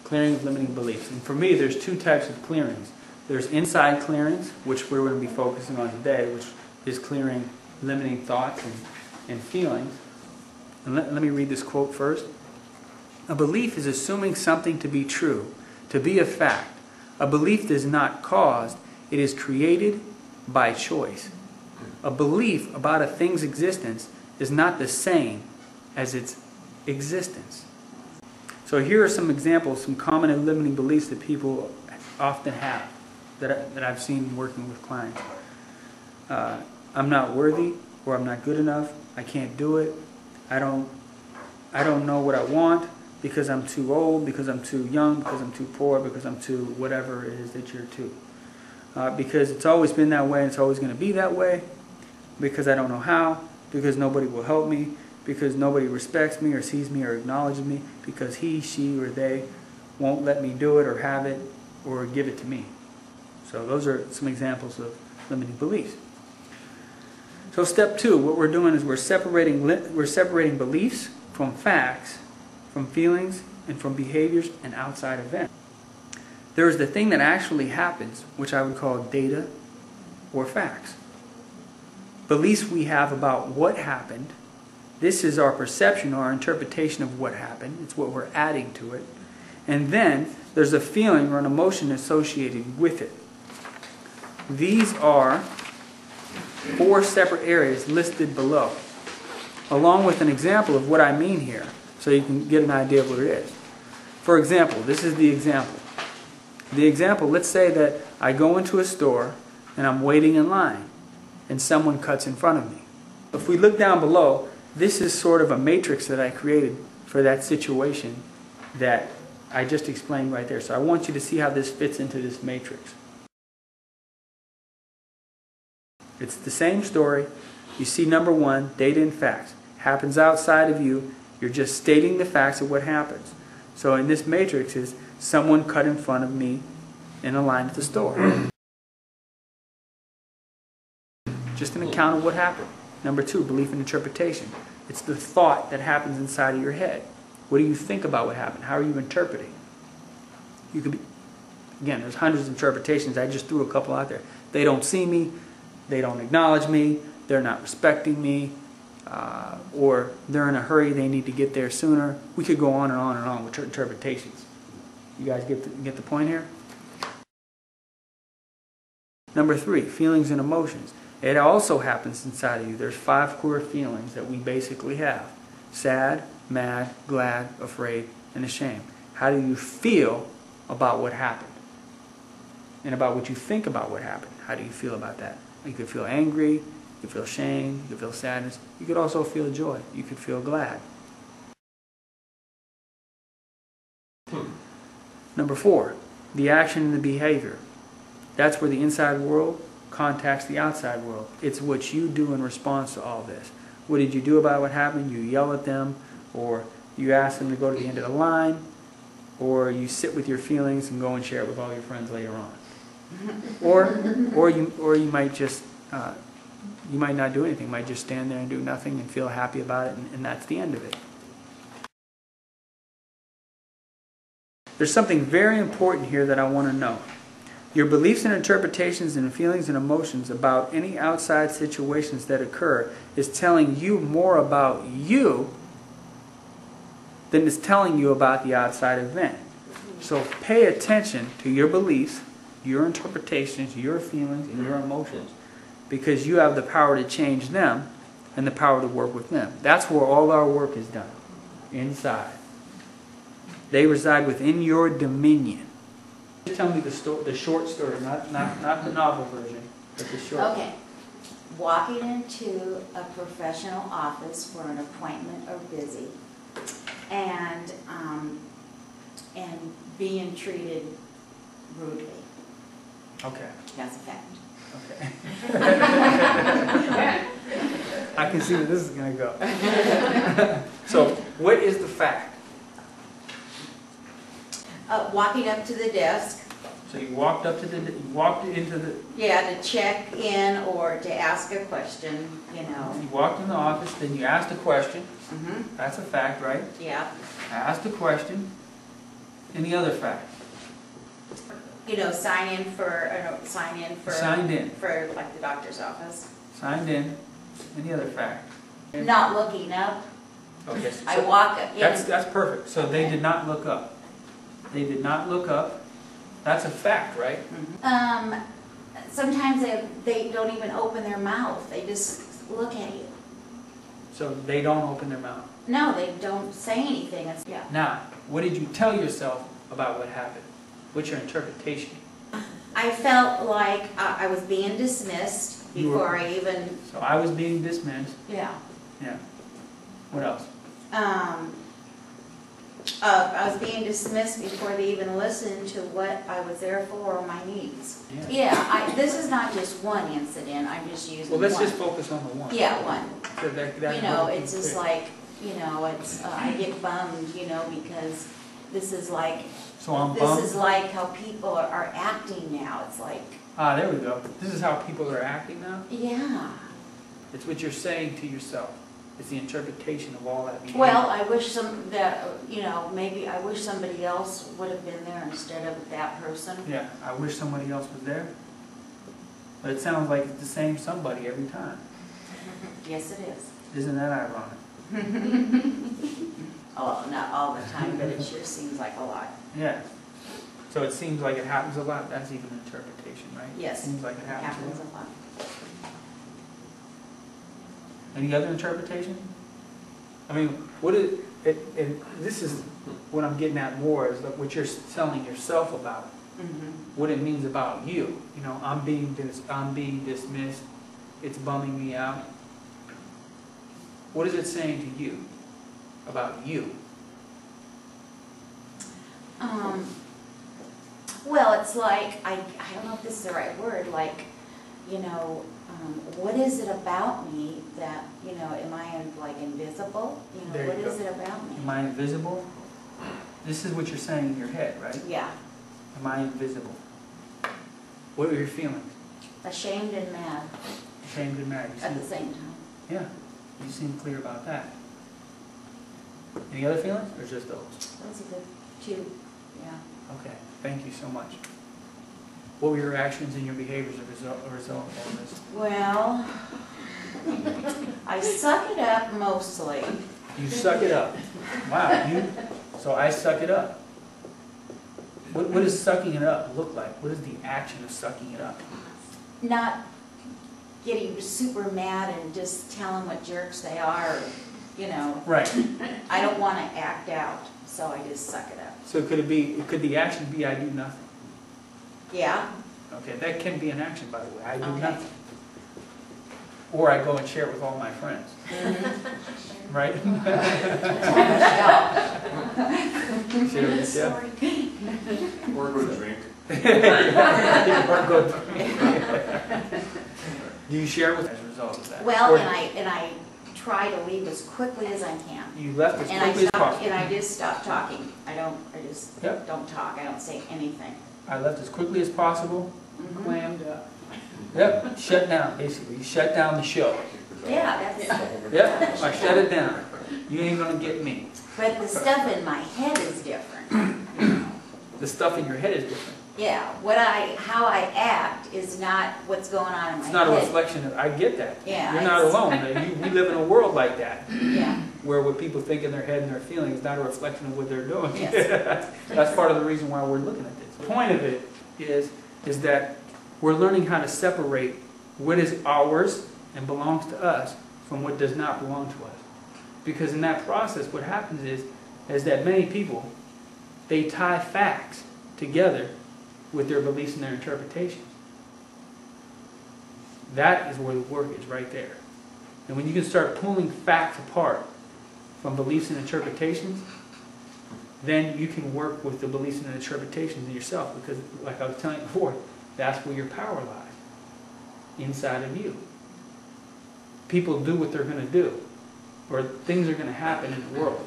Clearing of limiting beliefs. And for me, there's two types of clearings. There's inside clearings, which we're going to be focusing on today, which is clearing limiting thoughts and feelings. And let me read this quote first. A belief is assuming something to be true, to be a fact. A belief is not caused, it is created by choice. A belief about a thing's existence is not the same as its existence. So here are some examples, some common and limiting beliefs that people often have, that I've seen working with clients. I'm not worthy, or I'm not good enough, I can't do it, I don't know what I want because I'm too old, because I'm too young, because I'm too poor, because I'm too whatever it is that you're too. Because it's always been that way and it's always going to be that way, because I don't know how, because nobody will help me, because nobody respects me or sees me or acknowledges me, because he, she, or they won't let me do it or have it or give it to me. So those are some examples of limiting beliefs. So step 2, what we're doing is we're separating beliefs from facts, from feelings, and from behaviors and outside events. There is the thing that actually happens, which I would call data or facts. Beliefs we have about what happened. This is our perception or our interpretation of what happened. It's what we're adding to it. And then there's a feeling or an emotion associated with it. These are 4 separate areas listed below, along with an example of what I mean here, so you can get an idea of what it is. For example, this is the example. The example, let's say that I go into a store and I'm waiting in line and someone cuts in front of me. If we look down below, this is sort of a matrix that I created for that situation that I just explained right there. So I want you to see how this fits into this matrix. It's the same story. You see number 1, data and facts. Happens outside of you. You're just stating the facts of what happens. So in this matrix is someone cut in front of me in a line at the store. Just an account of what happened. Number 2, belief and interpretation. It's the thought that happens inside of your head. What do you think about what happened? How are you interpreting? You could be, again, there's hundreds of interpretations. I just threw a couple out there. They don't see me. They don't acknowledge me. They're not respecting me. Or they're in a hurry. They need to get there sooner. We could go on and on and on with interpretations. You guys get the point here? Number 3, feelings and emotions. It also happens inside of you. There's 5 core feelings that we basically have. Sad, mad, glad, afraid, and ashamed. How do you feel about what happened? And about what you think about what happened. How do you feel about that? You could feel angry, you could feel shame, you could feel sadness. You could also feel joy. You could feel glad. Number 4, the action and the behavior. That's where the inside world contacts the outside world. It's what you do in response to all this. What did you do about what happened? You yell at them, or you ask them to go to the end of the line, or you sit with your feelings and go and share it with all your friends later on. Or you might just you might not do anything. You might just stand there and do nothing and feel happy about it, and that's the end of it. There's something very important here that I want to know. Your beliefs and interpretations and feelings and emotions about any outside situations that occur is telling you more about you than it's telling you about the outside event. So pay attention to your beliefs, your interpretations, your feelings, and your emotions, because you have the power to change them and the power to work with them. That's where all our work is done, inside. They reside within your dominion. Tell me the short story, not the novel version, but the short. Okay. Walking into a professional office for an appointment or busy, and being treated rudely. Okay. That's a fact. Okay. I can see where this is going to go. So, what is the fact? Walking up to the desk. So you walked into the. Yeah, to check in or to ask a question, you know. You walked in the office, then you asked a question. Mm-hmm. That's a fact, right? Yeah. I asked a question. Any other facts? Sign in for like the doctor's office. Signed in. Any other fact? Not looking up. Okay. So I walk in. That's perfect. So they did not look up. They did not look up. That's a fact, right? Sometimes they don't even open their mouth. They just look at you. So they don't open their mouth. No, they don't say anything. Yeah. Now, what did you tell yourself about what happened? What's your interpretation? I felt like I was being dismissed before I even... So I was being dismissed. Yeah. Yeah. What else? I was being dismissed before they even listened to what I was there for or my needs. Yeah. This is not just one incident. I'm just using Well, let's one. just focus on the one. Yeah, one. So that It's just like, it's I get bummed, because this is like... So I'm bummed. This is like how people are acting now. It's like... There we go. This is how people are acting now? Yeah. It's what you're saying to yourself. It's the interpretation of all that behavior. Well, I wish maybe I wish somebody else would have been there instead of that person. Yeah, I wish somebody else was there. But it sounds like it's the same somebody every time. Yes, it is. Isn't that ironic? Oh, not all the time, but it sure seems like a lot. Yeah. So it seems like it happens a lot. That's even an interpretation, right? Yes. It seems like it happens a lot. Any other interpretation? I mean, what is it? And this is what I'm getting at more is what you're telling yourself about what it means about you. I'm being dismissed. It's bumming me out. What is it saying to you about you? Well, it's like I don't know if this is the right word. Like, what is it about me that am I like invisible? What is it about me? Am I invisible? This is what you're saying in your head, right? Yeah. Am I invisible? What are your feelings? Ashamed and mad. Ashamed and mad. At the same time. Yeah. You seem clear about that. Any other feelings, or just those? Those are the two. Yeah. Okay. Thank you so much. What were your actions and your behaviors as a result of all this? Well, I suck it up mostly. You suck it up. Wow. So I suck it up. What does sucking it up look like? What is the action of sucking it up? Not getting super mad and just telling what jerks they are, Right. I don't want to act out, so I just suck it up. So could the action be I do nothing? Yeah. Okay, that can be an action, by the way. I do nothing. Or I go and share it with all my friends. Right? Share with Michelle. Or go drink. Or go drink. Do you share with as a result of that? Well, and I try to leave as quickly as I can. You left as quickly as possible. And I just stop talking. I just don't talk. I don't say anything. I left as quickly as possible. Clammed up. Yep, shut down, basically. You shut down the show. Yeah, that's... Yep, I shut it down. You ain't gonna get me. But the stuff in my head is different. The stuff in your head is different. Yeah, how I act is not what's going on in my head. It's not a reflection of, I get that. Yeah. You're not alone. We live in a world like that. Yeah. Where what people think in their head and their feelings is not a reflection of what they're doing. Yes. That's part of the reason why we're looking at this. The point of it is that we're learning how to separate what is ours and belongs to us from what does not belong to us. Because in that process, what happens is that many people, they tie facts together with their beliefs and their interpretations. That is where the work is, right there. And when you can start pulling facts apart from beliefs and interpretations, then you can work with the beliefs and interpretations in yourself. Because, like I was telling you before, that's where your power lies, inside of you. People do what they're going to do, or things are going to happen in the world.